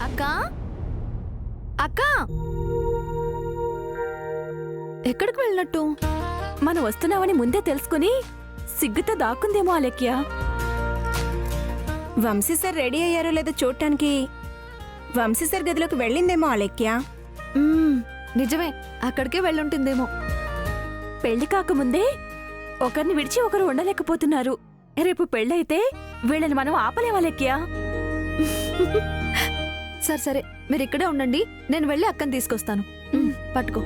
అక్క అక్క ఎక్కడికి వెళ్ళినట్టు? మనం వస్తున్నామని ముందే తెలుసుకుని సిగ్గుతో దాక్కుందేమో అలెక్య. వంశీ సార్ రెడీ అయ్యారో లేదో చూడటానికి వంశీ సార్ గదిలోకి వెళ్ళిందేమో అలెక్య. నిజమే, అక్కడికే వెళ్ళుంటుందేమో. పెళ్లి కాకముందే ఒకరిని విడిచి ఒకరు ఉండలేకపోతున్నారు. రేపు పెళ్ళైతే వీళ్ళని మనం ఆపలేం అలెక్య. సరే సరే, మీరు ఇక్కడే ఉండండి, నేను వెళ్ళి అక్కని తీసుకొస్తాను. పట్టుకో.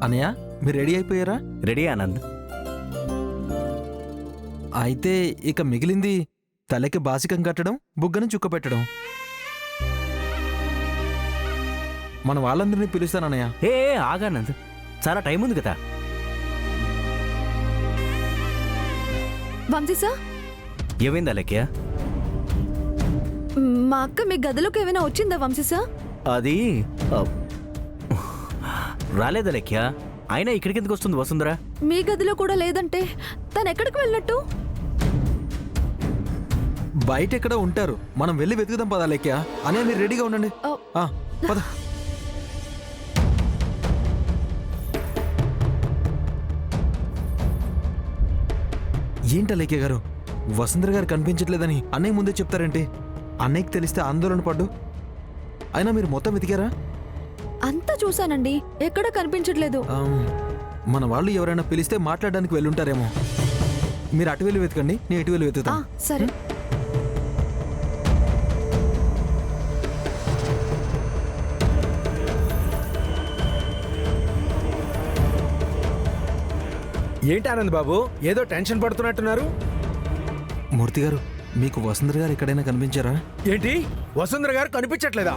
అనయ్య, మీరు రెడీ అయిపోయారా? రెడీ ఆనంద్. అయితే ఇక మిగిలింది తలకి బాసికం కట్టడం, బుగ్గను చుక్క పెట్టడం. మన వాళ్ళందరినీ పిలుస్తానన్నయ్య. ఏ ఆగానంద్, చాలా టైం ఉంది కదా. వంశీసా, ఏమైంది అలెక్య? మా అక్క మీ గదిలోకి ఏమైనా వచ్చిందా వంశీసా? అది రాలేదు అలెక్య. అయినా ఇక్కడికి ఎందుకు వస్తుంది వసుంధరా? మీ గదిలో కూడా లేదంటే తను ఎక్కడికి వెళ్ళినట్టు? బయట ఎక్కడ ఉంటారు, మనం వెళ్ళి వెతుకుదాం పదా లెక్క. అనే మీరు రెడీగా ఉండండి. పద. ఏంట లేఖ్య గారు, వసుంధర గారు కనిపించట్లేదని అన్నయ్య ముందే చెప్తారంటే? అన్నయ్యకి తెలిస్తే ఆందోళన పడ్డు. అయినా మీరు మొత్తం వెతికారా? అంతా చూశానండి, ఎక్కడ కనిపించట్లేదు. మన వాళ్ళు ఎవరైనా పిలిస్తే మాట్లాడడానికి వెళ్ళుంటారేమో. మీరు అటు వెళ్ళి వెతకండి, నేను ఇటు వెళ్ళి వెతుకుతా. సరే. ఏంటి ఆనంద్ బాబు, ఏదో టెన్షన్ పడుతున్నట్టున్నారు? మూర్తి గారు, మీకు వసుంధర గారు ఎక్కడైనా కనిపించారా? ఏంటి, వసుంధర గారు కనిపించట్లేదా?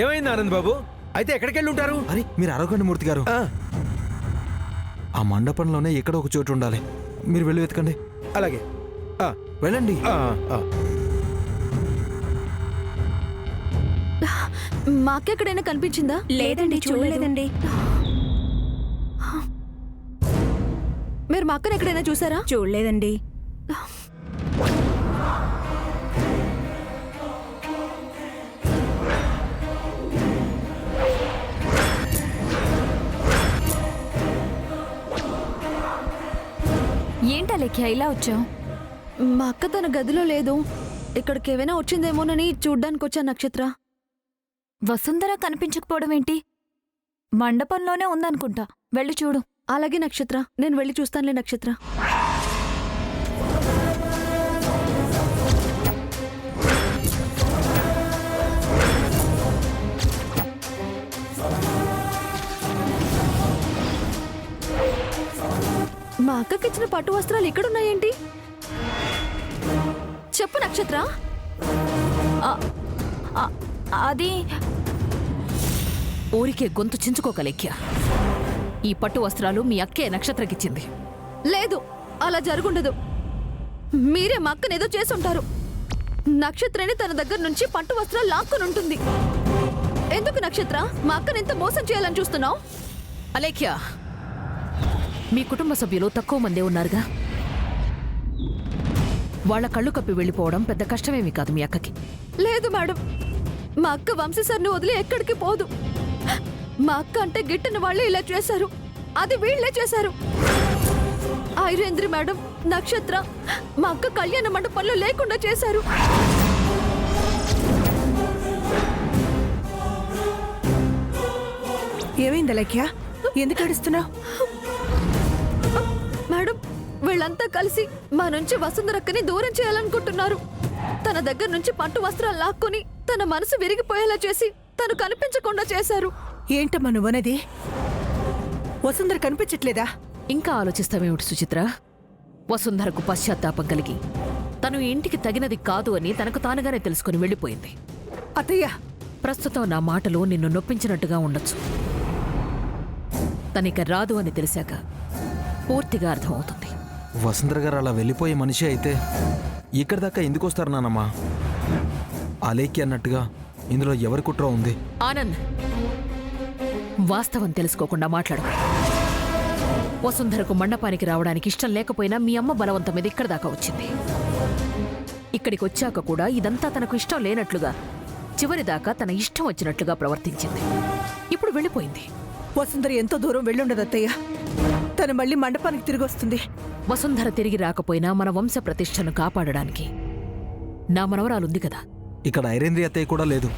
ఏమైంది ఆనంద్ బాబు? అయితే ఎక్కడికి వెళ్ళి ఉంటారు? అరే మీరు అరవకండి మూర్తి గారు. ఆ మండపంలోనే ఎక్కడో ఒక చోటు ఉండాలి. మీరు వెళ్ళి వెతకండి. అలాగే, వెళ్ళండి. మా అక్క ఎక్కడైనా కనిపించిందా? లేదండి, చూడలేదండి. మీరు మా అక్కని ఎక్కడైనా చూసారా? చూడలేదండి. ఏంటా లెక్య ఇలా వచ్చావు? మా అక్క తన గదిలో లేదు, ఇక్కడికి ఏమైనా వచ్చిందేమోనని చూడ్డానికి వచ్చా. నక్షత్ర, వసుంధర కనిపించకపోవడం ఏంటి? మండపంలోనే ఉందనుకుంటా, వెళ్ళి చూడు. అలాగే నక్షత్ర, నేను వెళ్ళి చూస్తానులే. నక్షత్ర, మా అక్కకిచ్చిన పట్టు వస్త్రాలు ఇక్కడున్నాయేంటి? చెప్పు నక్షత్ర. అది ఊరికే గొంతు చించుకోకలెక్య. ఈ పట్టు వస్త్రాలు మీ అక్కే నక్షత్రకిచ్చింది. లేదు, అలా జరుగుండదు. మీరే మా అక్కనేదో చేసుంటారు. నక్షత్రని తన దగ్గర నుంచి పట్టు వస్త్రాలు లాక్కుని ఉంటుంది. ఎందుకు నక్షత్ర మా అక్కని ఎంత మోసం చేయాలని చూస్తున్నావు? అలేఖ్య, మీ కుటుంబ సభ్యులు తక్కువ మందే ఉన్నారుగా. వాళ్ళ కళ్ళు కప్పి వెళ్ళిపోవడం పెద్ద కష్టమేమీ కాదు మీ అక్కకి. లేదు మేడం, మా అక్క వంశీ సార్ని వదిలి ఎక్కడికి పోదు. మా అక్క అంటే గిట్టని వాళ్ళే ఇలా చేశారు, అది వీళ్లే చేశారు. ఐరేంద్రి మేడం, నక్షత్ర మా అక్క కళ్యాణ మండపంలో లేకుండా చేశారు. ఏమైంది లెక్య, ఎందుకు ఏడుస్తున్నావు? మేడం, వీళ్ళంతా కలిసి మా నుంచి వసుంధరక్కని దూరం చేయాలనుకుంటున్నారు. తన దగ్గర నుంచి పట్టు వస్త్రాలు లాక్కొని తన మనసు విరిగిపోయేలా చేసి తను కనిపించకుండా చేశారు. ఏంటమ్మా నువ్వనేది? వసుంధర కనిపించట్లేదా? ఇంకా ఆలోచిస్తావేమిటి సుచిత్ర? వసుంధరకు పశ్చాత్తాపం కలిగి తను ఇంటికి తగినది కాదు అని తనకు తానుగానే తెలుసుకుని వెళ్ళిపోయింది. అత్తయ్య, ప్రస్తుతం నా మాటలు నిన్ను నొప్పించినట్టుగా ఉండొచ్చు. తనిక రాదు అని తెలిసాక పూర్తిగా అర్థమవుతుంది. వసుంధర గారు అలా వెళ్ళిపోయే మనిషి అయితే ఇక్కడి దాకా ఎందుకు వస్తారు నానమ్మా? అలేఖ్య అన్నట్టుగా ఇందులో ఎవరి కుట్ర ఉంది? ఆనంద్, వాస్తవం తెలుసుకోకుండా మాట్లాడు. వసుంధరకు మండపానికి రావడానికి ఇష్టం లేకపోయినా మీ అమ్మ బలవంతం మీద ఇక్కడ దాకా వచ్చింది. ఇక్కడికి వచ్చాక కూడా ఇదంతా తనకు ఇష్టం లేనట్లుగా, చివరిదాకా తన ఇష్టం వచ్చినట్లుగా ప్రవర్తించింది. ఇప్పుడు వెళ్ళిపోయింది. వసుంధర ఎంతో దూరం వెళ్ళుండదు అత్తయ్య. తను మళ్ళీ మండపానికి తిరిగి వస్తుంది. వసుంధర తిరిగి రాకపోయినా మన వంశ ప్రతిష్టను కాపాడడానికి నా మనవరాలుంది కదా. ఇక్కడ ఐరేంద్రి అత్తయ్య కూడా లేదు.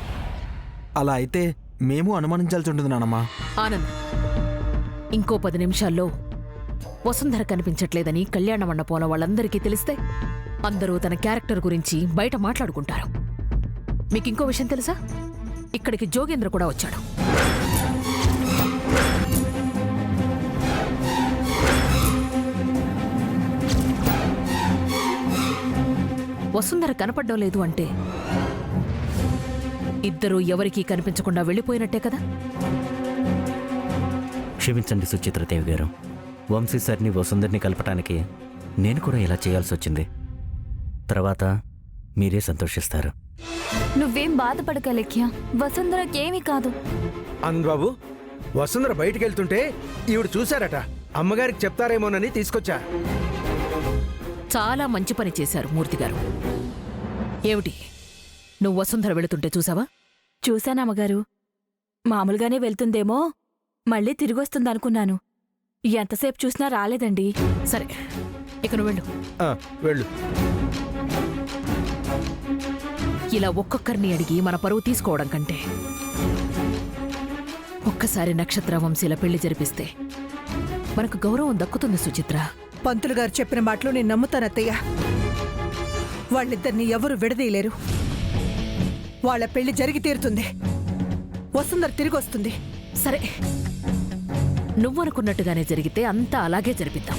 అలా అయితే మేము అనుమానించాల్సి ఉంటుంది నానమ్మా. ఆనంద్, ఇంకో 10 నిమిషాల్లో వసుంధర కనిపించట్లేదని కళ్యాణ మండపంలో వాళ్ళందరికీ తెలిస్తే అందరూ తన క్యారెక్టర్ గురించి బయట మాట్లాడుకుంటారు. మీకింకో విషయం తెలుసా? ఇక్కడికి జోగేంద్ర కూడా వచ్చాడు. వసుంధర కనపడ్డం లేదు అంటే ఇద్దరూ ఎవరికీ కనిపించకుండా వెళ్ళిపోయినట్టే కదా. క్షమించండి సుచిత్రదేవి గారు. వంశీ సార్ని వసుంధర్ని కలపటానికి నేను కూడా ఇలా చేయాల్సి వచ్చింది. తర్వాత మీరే సంతోషిస్తారు. నువ్వేం బాధపడక లెఖ్య, వసుంధరకేమీ కాదు. ఆనంద్ బాబు, వసుంధర బయటికి వెళ్తుంటే ఈవిడ చూశారట. అమ్మగారికి చెప్తారేమోనని తీసుకొచ్చా. చాలా మంచి పని చేశారు మూర్తి గారు. ఏమిటి, నువ్వు వసుంధర వెళుతుంటే చూసావా? చూశానమ్మగారు. మామూలుగానే వెళ్తుందేమో, మళ్ళీ తిరిగొస్తుందనుకున్నాను. ఎంతసేపు చూసినా రాలేదండి. సరే, ఇక నువ్వు వెళ్ళు. వెళ్ళు. ఇలా ఒక్కొక్కరిని అడిగి మన పరువు తీసుకోవడం కంటే ఒక్కసారి నక్షత్ర వంశీల పెళ్లి జరిపిస్తే మనకు గౌరవం దక్కుతుంది సుచిత్ర. పంతులు గారు చెప్పిన మాటలు నేను నమ్ముతాను అత్తయ్య. వాళ్ళిద్దరిని ఎవరు విడదీయలేరు. వాళ్ళ పెళ్లి జరిగి తీరుతుంది. వసుంధర తిరిగి వస్తుంది. సరే, నువ్వనుకున్నట్టుగానే జరిగితే అంతా అలాగే జరిపిద్దాం.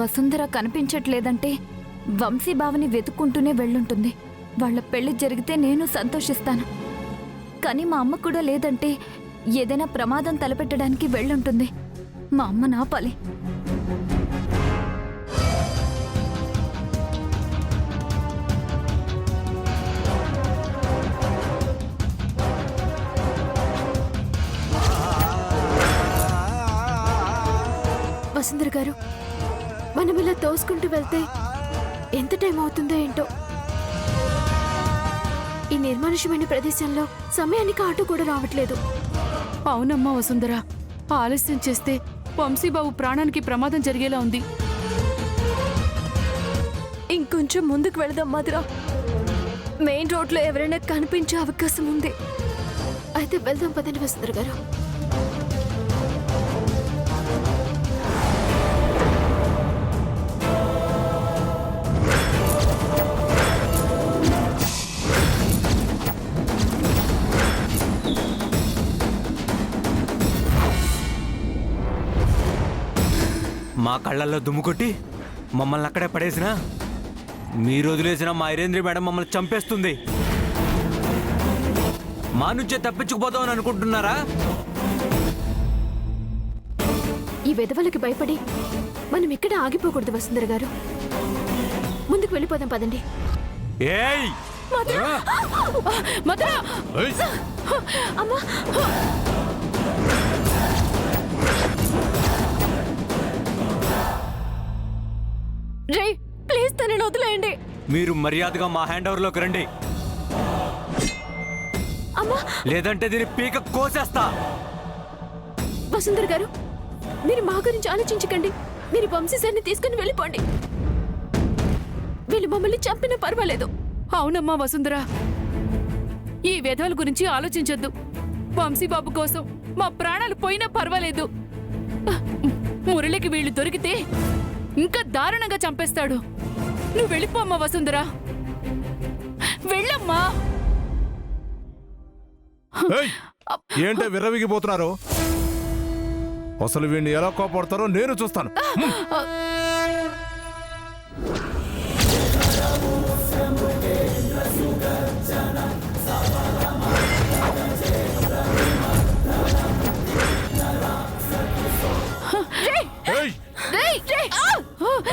వసుంధర కనిపించట్లేదంటే వంశీబావని వెతుక్కుంటూనే వెళ్ళుంటుంది. వాళ్ళ పెళ్లి జరిగితే నేను సంతోషిస్తాను. కానీ మా అమ్మ కూడా లేదంటే ఏదైనా ప్రమాదం తలపెట్టడానికి వెళ్ళుంటుంది. మా అమ్మ నాపాలి. వసుంధర గారు, మనం ఇలా తోసుకుంటూ వెళ్తే ఎంత టైం అవుతుందో ఏంటో. ఈ నిర్మానుష్యమైన ప్రదేశంలో సమయానికి ఆటో కూడా రావట్లేదు. అవునమ్మా వసుంధర, ఆలస్యం చేస్తే వంశీబాబు ప్రాణానికి ప్రమాదం జరిగేలా ఉంది. ఇంకొంచెం ముందుకు వెళదాం మధురా. మెయిన్ రోడ్లో ఎవరైనా కనిపించే అవకాశం ఉంది. అయితే వెళ్దాం పదండి వసుంధర గారు. మా కళ్ళల్లో దుమ్ము కొట్టి మమ్మల్ని అక్కడే పడేసినా మీరు వదిలేసిన మా ఐరేంద్రి మేడం మమ్మల్ని చంపేస్తుంది. మా నుంచే తప్పించుకుపోతామని అనుకుంటున్నారా? ఈ వెధవలకి భయపడి మనం ఇక్కడ ఆగిపోకూడదు వసుంధర గారు. ముందుకు వెళ్ళిపోదాం పదండి. ఏయ్ మధురా! అమ్మా, రే ప్లీజ్ తనని వదిలేయండి. మీరు మర్యాదగా మా హ్యాండ్ ఓవర్లోకి రండి, అమ్మా. లేదంటే దీన్ని పీక కోసేస్తా. వసుంధర గారు, మీరు మా గురించి ఆలోచించకండి. మీరు వంశీ సార్ని తీసుకుని వెళ్ళిపోండి. వీళ్ళు మమ్మల్ని చంపినా పర్వాలేదు. అవునమ్మా వసుంధర, ఈ వెధవల గురించి ఆలోచించొద్దు. వంశీబాబు కోసం మా ప్రాణాలు పోయినా పర్వాలేదు. మురళికి వీళ్ళు దొరికితే ఇంకా దారుణంగా చంపేస్తాడు. నువ్వు వెళ్ళిపోమ్మా వసుంధర, వెళ్ళమ్మా. ఏంటే విర్రవిగిపోతున్నారు? అసలు వీడిని ఎలా కోపడతారో నేను చూస్తాను.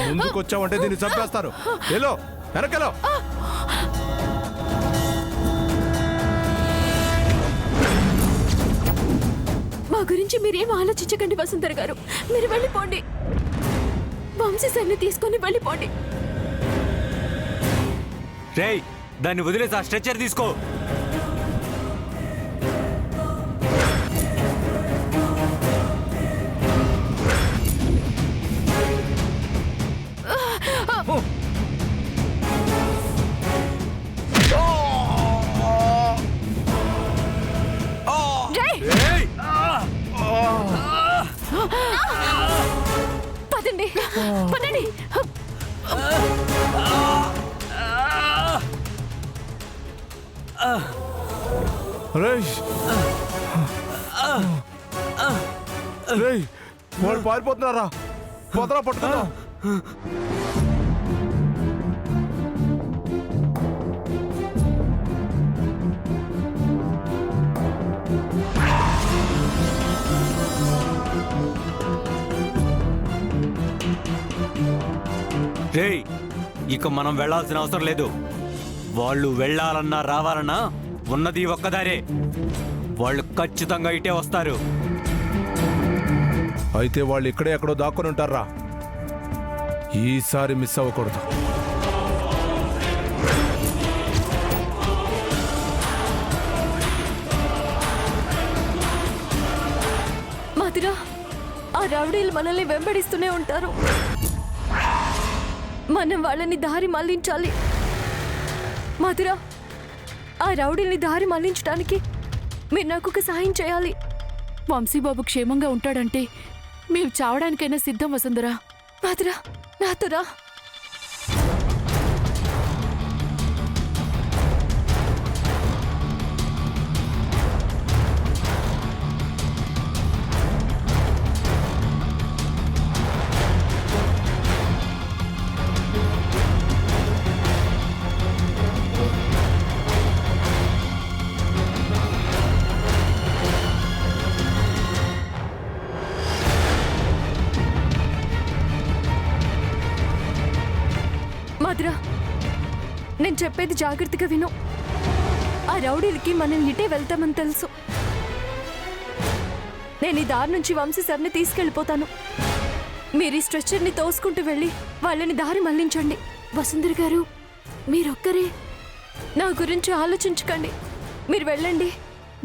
ముందుకొచ్చావంటే దీన్ని చంపేస్తారు. ఎలో వెనకలో. మా గురించి మీరేం ఆలోచించకండి వసుంధర గారు. మీరు వెళ్ళిపోండి. వంశీ సార్ని తీసుకొని వెళ్ళిపోండి. రేయ్, దాన్ని వదిలేసి ఆ స్ట్రెచ్చర్ తీసుకో. పదండి పదండి. వాళ్ళు పారిపోతున్నారా? పొదరా పట్టుకున్నా. రేయ్, ఇక మనం వెళ్ళాల్సిన అవసరం లేదు. వాళ్ళు వెళ్ళాలన్నా రావాలన్నా ఉన్నది ఒక్కదారే. వాళ్ళు ఖచ్చితంగా ఇటే వస్తారు. అయితే వాళ్ళు ఇక్కడే ఎక్కడో దాక్కుని ఉంటారా? ఈసారి మిస్ అవ్వకూడదు. మధుర, ఆ రౌడీలు మనల్ని వెంబడిస్తూనే ఉంటారు. మనం వాళ్ళని దారి మళ్లించాలి. మధుర, ఆ రౌడీల్ని దారి మళ్లించడానికి మీరు నాకు ఒక సాయం చేయాలి. వంశీబాబు క్షేమంగా ఉంటాడంటే మేము చావడానికైనా సిద్ధం వసుంధరా. మధుర, నాతో రా. మధుర, నేను చెప్పేది జాగ్రత్తగా విను. ఆ రౌడీలకి మనం ఇటే వెళ్తామని తెలుసు. నేను ఈ దారి నుంచి వంశీ సార్ని తీసుకెళ్ళిపోతాను. మీరు ఈ స్ట్రెచ్చర్ని తోసుకుంటూ వెళ్ళి వాళ్ళని దారి మళ్లించండి. వసుంధర గారు, మీరొక్కరే నా గురించి ఆలోచించకండి. మీరు వెళ్ళండి.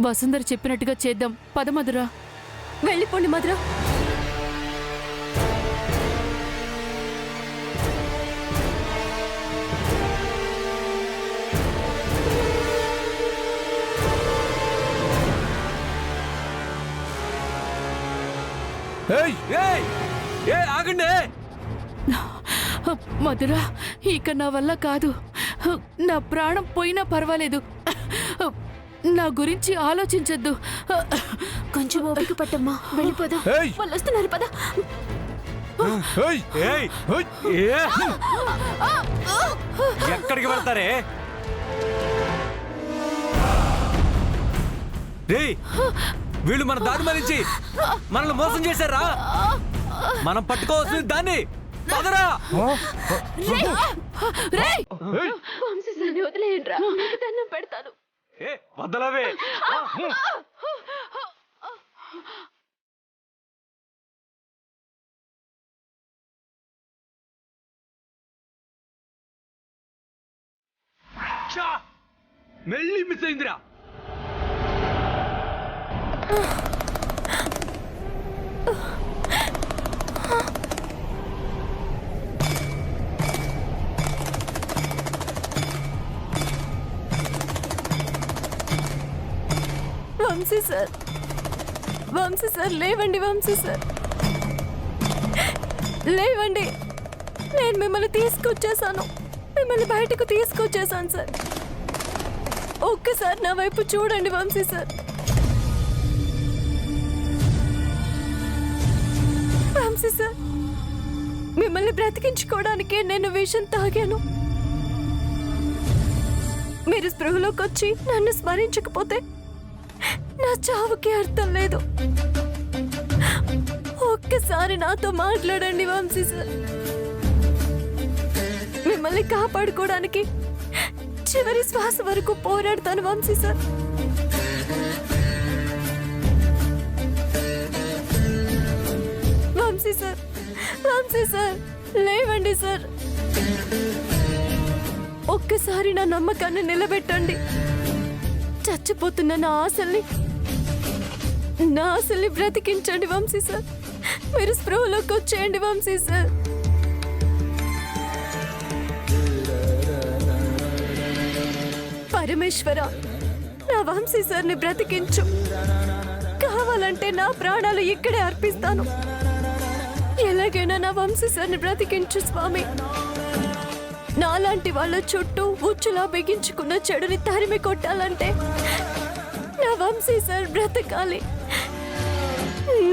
వసుంధర చెప్పినట్టుగా చేద్దాం. పద మధురా. వెళ్ళిపోండి మధుర. ఆగండి. మధురా, ఇక నా వల్ల కాదు. నా ప్రాణం పోయినా పర్వాలేదు. నా గురించి ఆలోచించద్దు. కొంచెం ఓపిక పట్టమ్మా, వెళ్ళిపోదాం. వాళ్ళు వస్తున్నారు, పద. ఎక్కడికి వెళ్తారే? రేయ్, వీళ్ళు మన దారి మరించి మనల్ని మోసం చేశారా? మనం పట్టుకోవాల్సింది దాన్ని. పదరా. వదిలేయండిరా, దండం పెడతాను. వదలవే. మెల్లి మిస్ అయిందిరా. వంశీ సార్, వంశీ సార్, లేవండి. వంశీ సార్, లేవండి. నేను మిమ్మల్ని తీసుకొచ్చేసాను. మిమ్మల్ని బయటకు తీసుకొచ్చేసాను సార్. ఒక్కసారి నా వైపు చూడండి వంశీ సార్. వంశీ సార్, మిమ్మల్ని బ్రతికించుకోవడానికే నేను విషం తాగాను. మీరు స్పృహలోకి వచ్చి నన్ను స్మరించకపోతే నా చావుకి అర్థం లేదు. ఒక్కసారి నాతో మాట్లాడండి వంశీ సార్. మిమ్మల్ని కాపాడుకోవడానికి చివరి శ్వాస వరకు పోరాడతాను Vamsi sir. Vamsi sir, Vamsi sir, లేవండి సార్. ఒక్కసారి నా నమ్మకాన్ని నిలబెట్టండి. చచ్చిపోతున్న నా ఆశల్ని బ్రతికించండి వంశీ సార్. మీరు స్పృహలోకి వచ్చేయండి వంశీ సార్. పరమేశ్వర, నా వంశీ సార్ని బ్రతికించు. కావాలంటే నా ప్రాణాలు ఇక్కడే అర్పిస్తాను. ఎలాగైనా నా వంశీ సార్ని బ్రతికించు స్వామి. నాలాంటి వాళ్ళ చుట్టూ ఉచ్చులా బిగించుకున్న చెడుని తరిమి కొట్టాలంటే నా వంశీ సార్ బ్రతకాలి.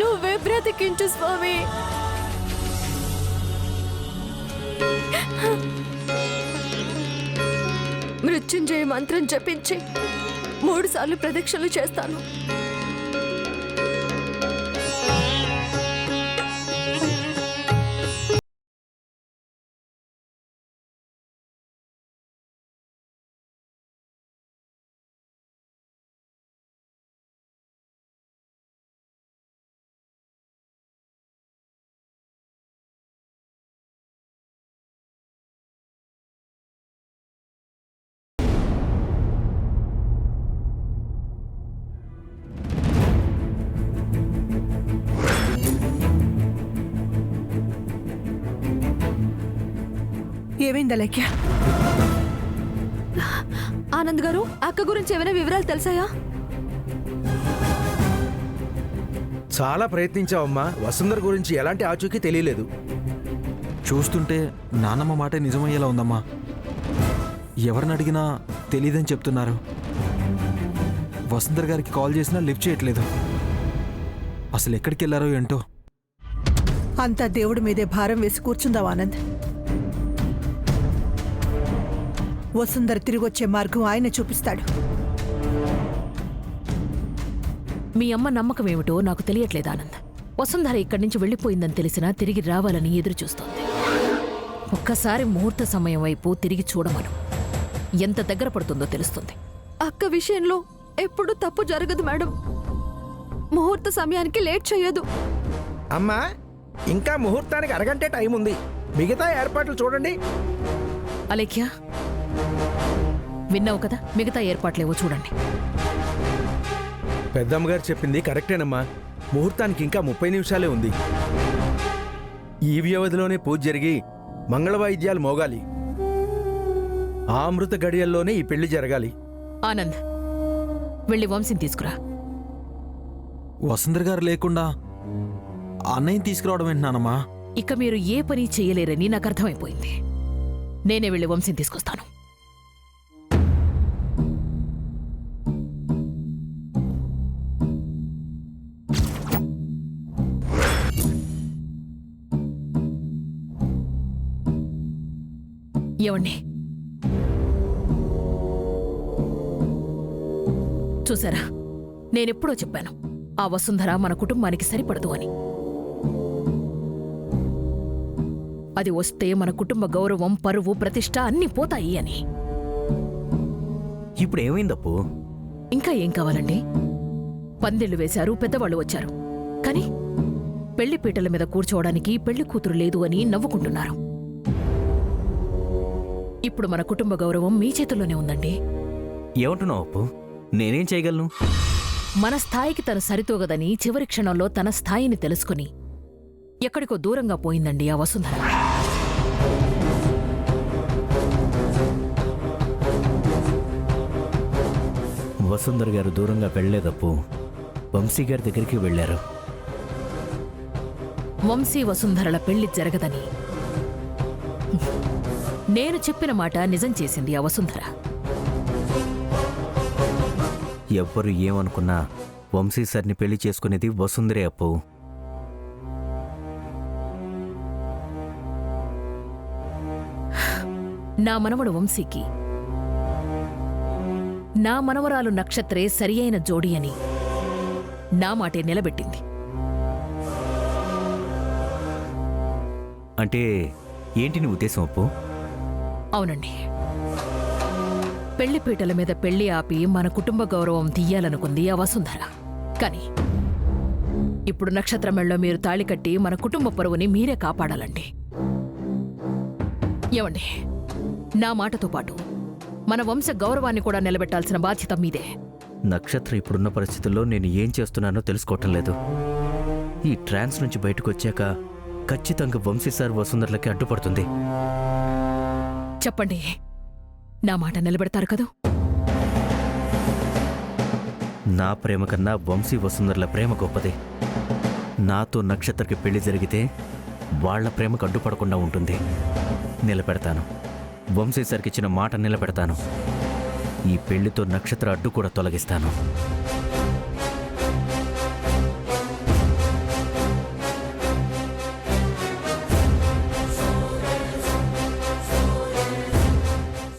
నువ్వే బ్రతికించు స్వామి. మృత్యుంజయ మంత్రం జపించి 3 సార్లు ప్రదక్షిణలు చేస్తాను. ఏమైంది అలేఖ్య? ఆనంద్ గారు, అక్క గురించి ఏమైనా వివరాలు తెలుసాయా? చాలా ప్రయత్నించావమ్మా. వసుంధర గురించి ఎలాంటి ఆచూకీ తెలియలేదు. చూస్తుంటే నాన్నమ్మ మాటే నిజమయ్యేలా ఉందమ్మా. ఎవరిని అడిగినా తెలియదని చెప్తున్నారు. వసుంధర గారికి కాల్ చేసినా లిఫ్ట్ చేయట్లేదు. అసలు ఎక్కడికి వెళ్ళారో ఏంటో. అంతా దేవుడి మీదే భారం వేసి కూర్చుందాం ఆనంద్. వసుంధర తిరిగొచ్చే మార్గం ఆయన చూపిస్తాడు. మీ అమ్మ నమ్మకం ఏమిటో నాకు తెలియట్లేదు ఆనంద్. వసుంధర ఇక్కడి నుంచి వెళ్ళిపోయిందని తెలిసినా తిరిగి రావాలని ఎదురు చూస్తోంది. ఒక్కసారి ముహూర్త సమయం వైపు తిరిగి చూడమను. ఎంత దగ్గర పడుతుందో తెలుస్తుంది. అక్క విషయంలో ఎప్పుడు తప్పు జరగదు మేడం. ముహూర్త సమయానికి లేట్ చేయదు. అమ్మా, ఇంకా ముహూర్తానికి అరగంటే టైం ఉంది. మిగతా ఏర్పాట్లు చూడండి. అలేఖ్య, విన్నావు కదా, మిగతా ఏర్పాట్లేవో చూడండి. పెద్దమ్మగారు చెప్పింది కరెక్టేనమ్మా. ముహూర్తానికి ఇంకా 30 నిమిషాలే ఉంది. ఈ వ్యవధిలోనే పూజ జరిగి మంగళవాయిద్యాలు మోగాలి. ఆ అమృత గడియల్లోనే ఈ పెళ్లి జరగాలి. ఆనంద్, వెళ్ళి వంశీని తీసుకురా. వసుంధర గారు లేకుండా అన్నయ్యని తీసుకురావడం ఏంటన్నానమ్మా? ఇక మీరు ఏ పని చెయ్యలేరని నాకు అర్థమైపోయింది. నేనే వెళ్ళి వంశీని తీసుకొస్తాను. ఏవండి, చూసారా, నేనెప్పుడో చెప్పాను ఆ వసుంధర మన కుటుంబానికి సరిపడదు అని. అది వస్తే మన కుటుంబ గౌరవం, పరువు, ప్రతిష్ట అన్నీ పోతాయి అని. ఇప్పుడు ఏమైందప్పు? ఇంకా ఏం కావాలండి? పందిళ్లు వేశారు, పెద్దవాళ్ళు వచ్చారు. కానీ పెళ్లి పీటల మీద కూర్చోవడానికి పెళ్లి కూతురు లేదు అని నవ్వుకుంటున్నారు. ఇప్పుడు మన కుటుంబ గౌరవం మీ చేతుల్లోనే ఉందండి. ఏమంటున్నావు అప్పు? నేనేం చేయగలను? మన స్థాయికి తను సరితూగదని చివరి క్షణంలో తన స్థాయిని తెలుసుకుని ఎక్కడికో దూరంగా పోయిందండి ఆ వసుంధర. వసుంధర గారు దూరంగా వెళ్ళలేదప్పు. వంశీ గారి దగ్గరికి వెళ్ళారు. వంశీ వసుంధరల పెళ్లి జరగదని నేను చెప్పిన మాట నిజం చేసింది ఆ వసుంధర. ఎవ్వరు ఏమనుకున్నా వంశీ సార్ని పెళ్లి చేసుకునేది వసుంధరే అప్పు. నా మనవడు వంశీకి నా మనవరాలు నక్షత్రే సరి అయిన జోడి అని నా మాటే నిలబెట్టింది. అంటే ఏంటి నీ ఉద్దేశం అప్పు? అవునండి, పెళ్లిపీటల మీద పెళ్లి ఆపి మన కుటుంబ గౌరవం తీయాలనుకుంది ఆ వసుంధర. కానీ ఇప్పుడు నక్షత్రమేళలో మీరు తాళి కట్టి మన కుటుంబ పరువుని మీరే కాపాడాలండి. ఏమండి, నా మాటతో పాటు మన వంశ గౌరవాన్ని కూడా నిలబెట్టాల్సిన బాధ్యత మీదే. నక్షత్ర ఇప్పుడున్న పరిస్థితుల్లో నేను ఏం చేస్తున్నానో తెలుసుకోవటం లేదు. ఈ ట్రాన్స్ నుంచి బయటకు వచ్చాక ఖచ్చితంగా వంశీ సార్ వసుంధరలకి అడ్డుపడుతుంది. చెప్పండి, నా మాట నిలబెడతారు కదూ? నా ప్రేమ కన్నా వంశీ వసుంధరల ప్రేమ గొప్పది. నాతో నక్షత్రకి పెళ్లి జరిగితే వాళ్ల ప్రేమకు అడ్డుపడకుండా ఉంటుంది. నిలబెడతాను. వంశీ సార్కి ఇచ్చిన మాట నిలబెడతాను. ఈ పెళ్లితో నక్షత్ర అడ్డు కూడా తొలగిస్తాను.